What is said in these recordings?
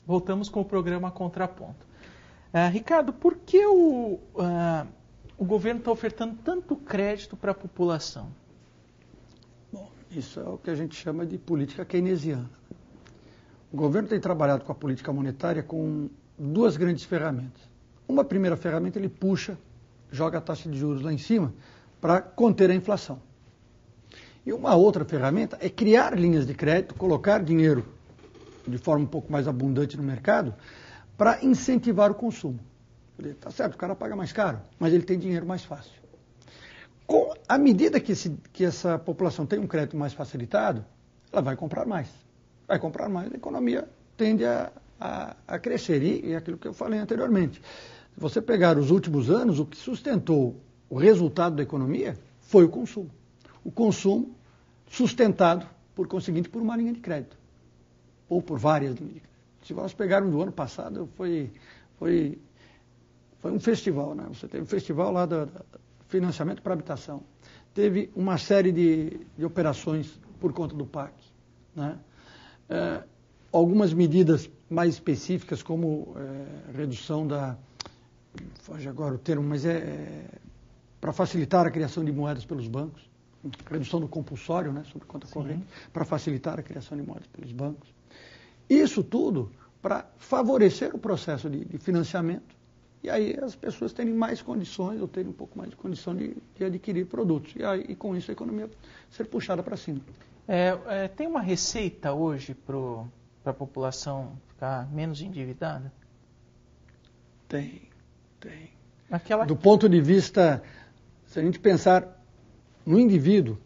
Voltamos com o programa Contraponto. Ricardo, por que o governo está ofertando tanto crédito para a população? Bom, isso é o que a gente chama de política keynesiana. O governo tem trabalhado com a política monetária com duas grandes ferramentas. Uma primeira ferramenta, ele puxa, joga a taxa de juros lá em cima para conter a inflação. E uma outra ferramenta é criar linhas de crédito, colocar dinheiro de forma um pouco mais abundante no mercado para incentivar o consumo. Tá certo, o cara paga mais caro, mas ele tem dinheiro mais fácil. À medida que essa população tem um crédito mais facilitado, ela vai comprar mais. Vai comprar mais, a economia tende a crescer. E é aquilo que eu falei anteriormente. Se você pegar os últimos anos, o que sustentou o resultado da economia foi o consumo. O consumo sustentado, por conseguinte, por uma linha de crédito. Ou por várias linhas de crédito. Se nós pegarmos do ano passado, foi um festival, né? Você teve um festival lá do financiamento para habitação. Teve uma série de operações por conta do PAC, né? Algumas medidas mais específicas, como redução da... Foge agora o termo, mas para facilitar a criação de moedas pelos bancos. Redução do compulsório, né, sobre conta corrente, para facilitar a criação de moedas pelos bancos. Isso tudo para favorecer o processo de financiamento e aí as pessoas terem mais condições, ou terem um pouco mais de condição de adquirir produtos. E com isso a economia ser puxada para cima. Tem uma receita hoje para a população ficar menos endividada? Tem. Aquela... Do ponto de vista, se a gente pensar no indivíduo,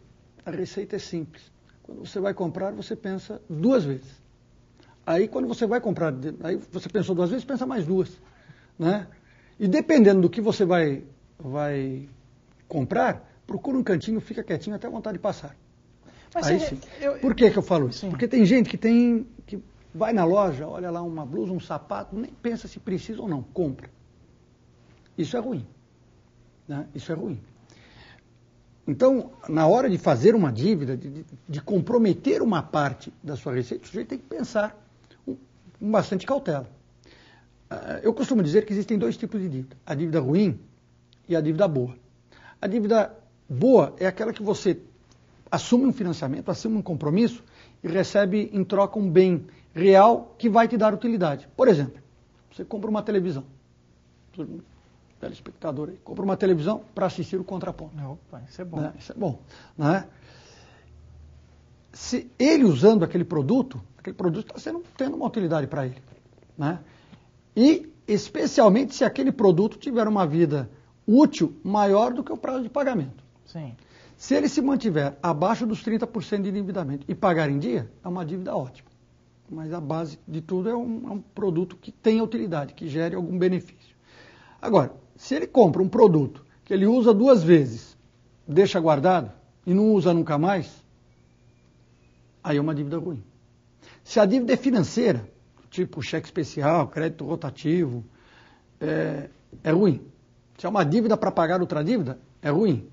a receita é simples. Quando você vai comprar, você pensa duas vezes. Aí, quando você vai comprar, aí você pensou duas vezes, pensa mais duas, né? E dependendo do que você vai comprar, procura um cantinho, fica quietinho até a vontade de passar. Mas aí sim. Por que eu falo isso? Sim. Porque tem gente que vai na loja, olha lá uma blusa, um sapato, nem pensa se precisa ou não, compra. Isso é ruim, né? Isso é ruim. Então, na hora de fazer uma dívida, de comprometer uma parte da sua receita, o sujeito tem que pensar com bastante cautela. Eu costumo dizer que existem dois tipos de dívida, a dívida ruim e a dívida boa. A dívida boa é aquela que você assume um financiamento, assume um compromisso e recebe em troca um bem real que vai te dar utilidade. Por exemplo, você compra uma televisão. Telespectador aí, compra uma televisão para assistir o Contraponto. Opa, isso é bom. Né? Isso é bom. Né? Se ele usando aquele produto está tendo uma utilidade para ele. Né? E especialmente se aquele produto tiver uma vida útil maior do que o prazo de pagamento. Sim. Se ele se mantiver abaixo dos 30% de endividamento e pagar em dia, é uma dívida ótima. Mas a base de tudo é um produto que tenha utilidade, que gere algum benefício. Agora, se ele compra um produto que ele usa duas vezes, deixa guardado e não usa nunca mais, aí é uma dívida ruim. Se a dívida é financeira, tipo cheque especial, crédito rotativo, é ruim. Se é uma dívida para pagar outra dívida, é ruim.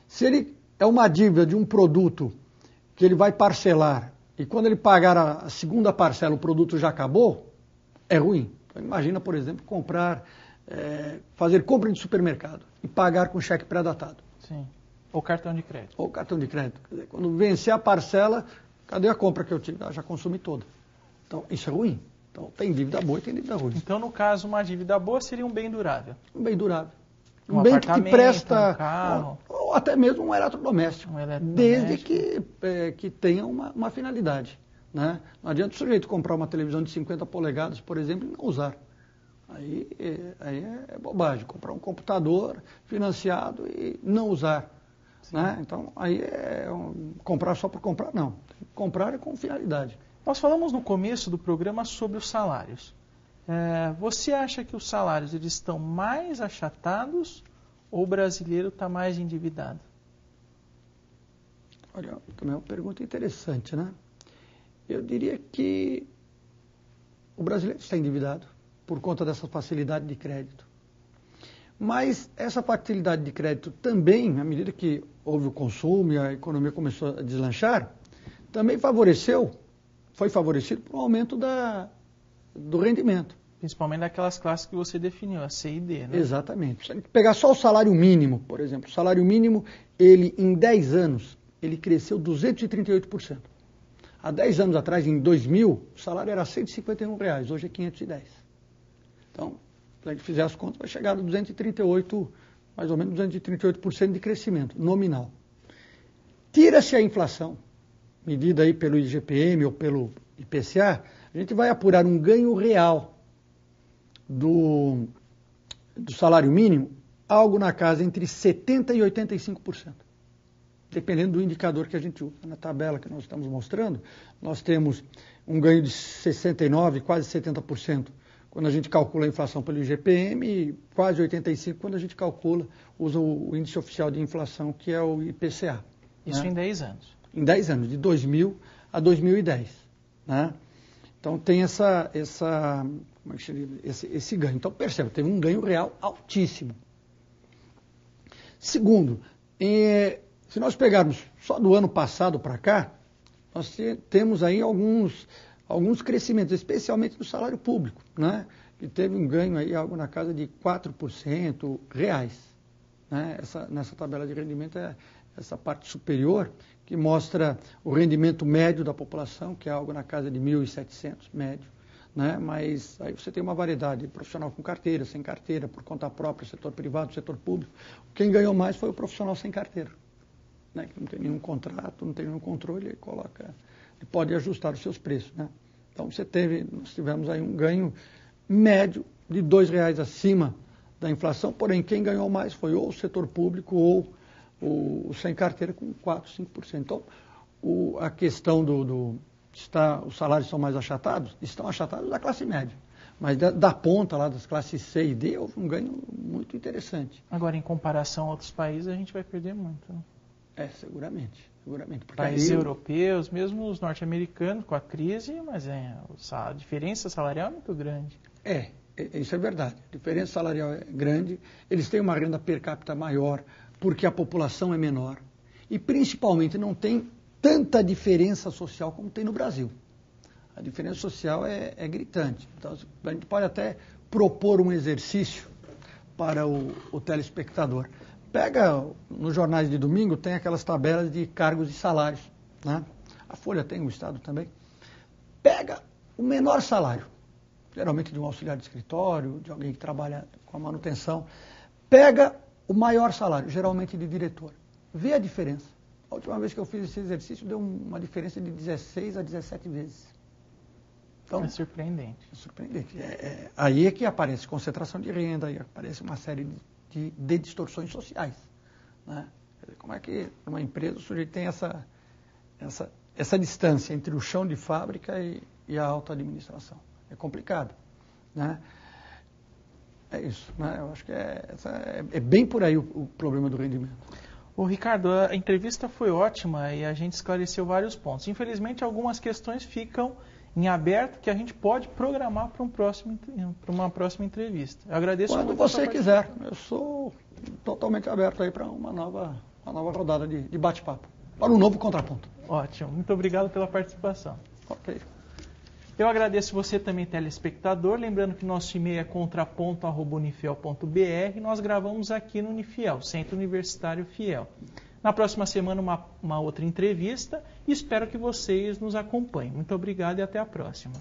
Se ele é uma dívida de um produto que ele vai parcelar e quando ele pagar a segunda parcela o produto já acabou, é ruim. Então, imagina, por exemplo, fazer compra de supermercado e pagar com cheque pré-datado. Sim. Ou cartão de crédito. Ou cartão de crédito. Quer dizer, quando vencer a parcela, cadê a compra que eu tive? Já consumi toda. Então, isso é ruim. Então, tem dívida boa e tem dívida ruim. Então, no caso, uma dívida boa seria um bem durável. Um bem durável. Um bem que presta, um carro. ou até mesmo um eletrodoméstico. Desde que tenha uma finalidade. Né? Não adianta o sujeito comprar uma televisão de 50 polegadas, por exemplo, e não usar. Aí é bobagem. Comprar um computador financiado e não usar. Né? Então, aí comprar só por comprar, não. Comprar é com finalidade. Nós falamos no começo do programa sobre os salários. Você acha que os salários eles estão mais achatados ou o brasileiro está mais endividado? Olha, também é uma pergunta interessante, né? Eu diria que o brasileiro está endividado por conta dessa facilidade de crédito. Mas essa facilidade de crédito também, à medida que houve o consumo e a economia começou a deslanchar, também foi favorecido por um aumento do rendimento. Principalmente daquelas classes que você definiu, a C e D, né? Exatamente. Se a gente pegar só o salário mínimo, por exemplo, o salário mínimo, ele em 10 anos, ele cresceu 238%. Há 10 anos atrás, em 2000, o salário era R$ 151, hoje é 510. Então, se a gente fizer as contas, vai chegar a 238, mais ou menos 238% de crescimento nominal. Tira-se a inflação, medida aí pelo IGPM ou pelo IPCA, a gente vai apurar um ganho real do salário mínimo, algo na casa entre 70% e 85%. Dependendo do indicador que a gente usa. Na tabela que nós estamos mostrando, nós temos um ganho de 69%, quase 70%, quando a gente calcula a inflação pelo IGPM, e quase 85% quando a gente usa o índice oficial de inflação, que é o IPCA. Isso, né? em 10 anos. Em 10 anos, de 2000 a 2010. Né? Então tem esse ganho. Então perceba, teve um ganho real altíssimo. Segundo, se nós pegarmos só do ano passado para cá, nós temos aí alguns crescimentos, especialmente no salário público, né? Que teve um ganho aí, algo na casa de 4% reais. Né? Nessa tabela de rendimento é essa parte superior, que mostra o rendimento médio da população, que é algo na casa de 1.700 médio. Né? Mas aí você tem uma variedade, profissional com carteira, sem carteira, por conta própria, setor privado, setor público. Quem ganhou mais foi o profissional sem carteira, né? Que não tem nenhum contrato, não tem nenhum controle, ele pode ajustar os seus preços. Né? Então nós tivemos aí um ganho médio de R$2 acima da inflação, porém quem ganhou mais foi ou o setor público ou o sem carteira com 4%, 5%. Então, a questão os salários são mais achatados, estão achatados da classe média. Mas da ponta lá das classes C e D, houve um ganho muito interessante. Agora, em comparação a outros países, a gente vai perder muito. Né? Seguramente. Países europeus, mesmo os norte-americanos, com a crise, mas a diferença salarial é muito grande. Isso é verdade. A diferença salarial é grande, eles têm uma renda per capita maior, porque a população é menor. E, principalmente, não tem tanta diferença social como tem no Brasil. A diferença social é gritante. Então, a gente pode até propor um exercício para o telespectador. Pega, nos jornais de domingo, tem aquelas tabelas de cargos e salários. Né? A Folha tem, o Estado também. Pega o menor salário, geralmente de um auxiliar de escritório, de alguém que trabalha com a manutenção. Pega o maior salário, geralmente de diretor. Vê a diferença. A última vez que eu fiz esse exercício deu uma diferença de 16 a 17 vezes. Então, é surpreendente. Aí é que aparece concentração de renda, aí aparece uma série de distorções sociais. Né? Como é que numa empresa o sujeito tem essa distância entre o chão de fábrica e a alta administração? É complicado. Né? É isso, né? Eu acho que é bem por aí o problema do rendimento. Ô Ricardo, a entrevista foi ótima e a gente esclareceu vários pontos. Infelizmente, algumas questões ficam em aberto que a gente pode programar para uma próxima entrevista. Eu agradeço quando muito. Você quiser. Eu sou totalmente aberto aí para uma nova rodada de bate-papo, para um novo contraponto. Ótimo. Muito obrigado pela participação. Ok. Eu agradeço você também, telespectador. Lembrando que nosso e-mail é contraponto@unifiel.br. Nós gravamos aqui no Unifiel, Centro Universitário Fiel. Na próxima semana, uma outra entrevista. E espero que vocês nos acompanhem. Muito obrigado e até a próxima.